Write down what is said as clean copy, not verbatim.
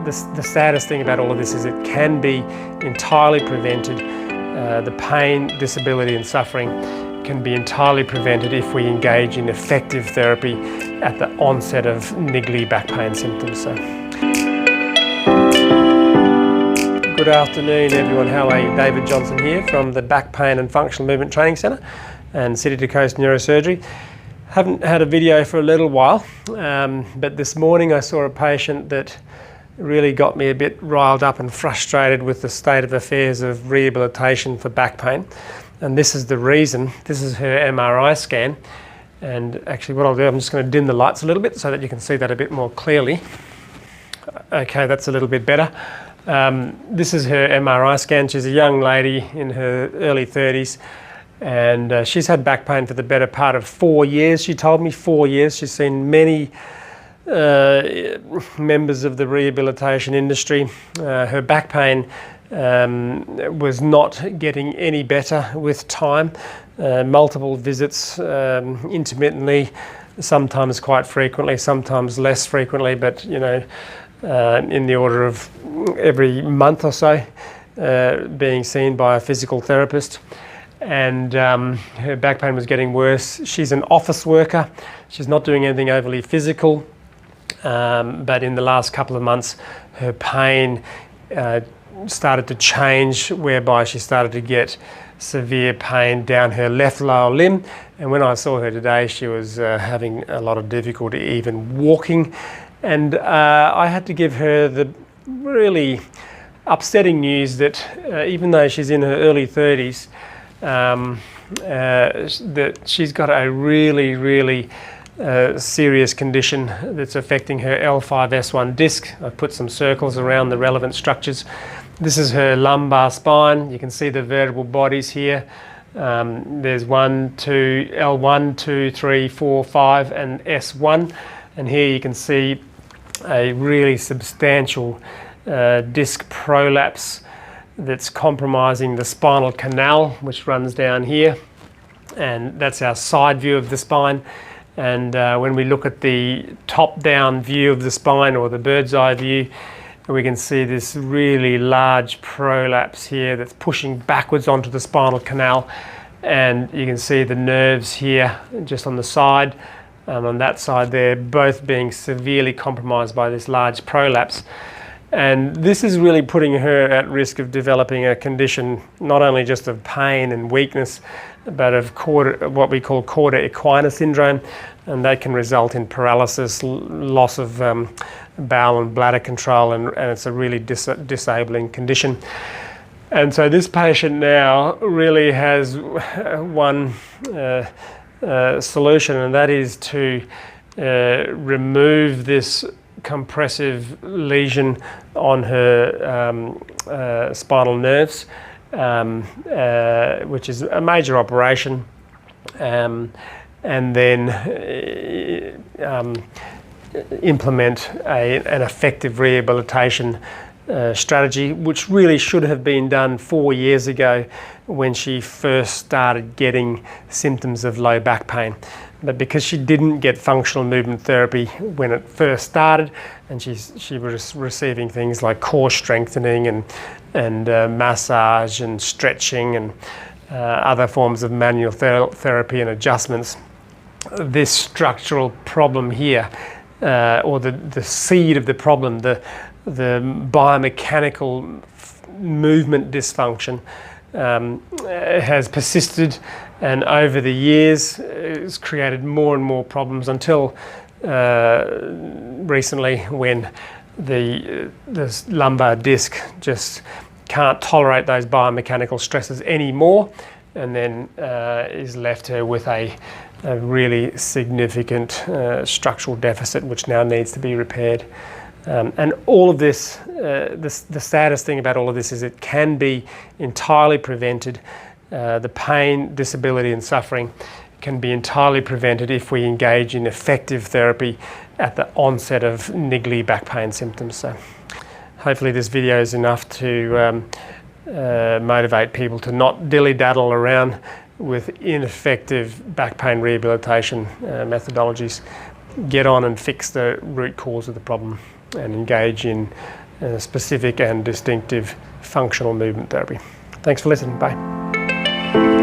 the saddest thing about all of this is it can be entirely prevented. The pain, disability and suffering can be entirely prevented if we engage in effective therapy at the onset of niggly back pain symptoms. So, good afternoon everyone, how are you? David Johnson here from the Back Pain and Functional Movement Training Centre and City to Coast Neurosurgery. Haven't had a video for a little while, but this morning I saw a patient that really got me a bit riled up and frustrated with the state of affairs of rehabilitation for back pain. And this is the reason. This is her MRI scan. And actually what I'll do, I'm just going to dim the lights a little bit so that you can see that a bit more clearly. Okay, that's a little bit better. This is her MRI scan. She's a young lady in her early 30s. And she's had back pain for the better part of 4 years. She told me 4 years. She's seen many members of the rehabilitation industry. Her back pain was not getting any better with time. Multiple visits intermittently, sometimes quite frequently, sometimes less frequently, but you know, in the order of every month or so, being seen by a physical therapist. And her back pain was getting worse. She's an office worker. She's not doing anything overly physical, but in the last couple of months, her pain started to change, whereby she started to get severe pain down her left lower limb. And when I saw her today, she was having a lot of difficulty even walking. And I had to give her the really upsetting news that even though she's in her early 30s, that she's got a really serious condition that's affecting her L5-S1 disc. I've put some circles around the relevant structures. This is her lumbar spine. You can see the vertebral bodies here. There's L1, 2, 3, 4, 5 and S1. And here you can see a really substantial disc prolapse that's compromising the spinal canal, which runs down here, and that's our side view of the spine. And when we look at the top-down view of the spine, or the bird's eye view, we can see this really large prolapse here that's pushing backwards onto the spinal canal, and you can see the nerves here just on the side, on that side there, both being severely compromised by this large prolapse. And this is really putting her at risk of developing a condition not only just of pain and weakness, but of what we call cauda equina syndrome, and that can result in paralysis, loss of bowel and bladder control, and it's a really disabling condition. And so this patient now really has one solution, and that is to remove this compressive lesion on her spinal nerves, which is a major operation, and then implement an effective rehabilitation strategy, which really should have been done 4 years ago when she first started getting symptoms of low back pain. But because she didn't get functional movement therapy when it first started, and she was receiving things like core strengthening and massage and stretching and other forms of manual therapy and adjustments, this structural problem here, or the seed of the problem, the biomechanical movement dysfunction, has persisted, and over the years it's created more and more problems until recently, when the lumbar disc just can't tolerate those biomechanical stresses anymore, and then is left her with a really significant structural deficit, which now needs to be repaired. And all of this, the saddest thing about all of this is it can be entirely prevented. The pain, disability and suffering can be entirely prevented if we engage in effective therapy at the onset of niggly back pain symptoms. So hopefully this video is enough to motivate people to not dilly-daddle around with ineffective back pain rehabilitation methodologies. Get on and fix the root cause of the problem. and engage in specific and distinctive functional movement therapy. Thanks for listening. Bye.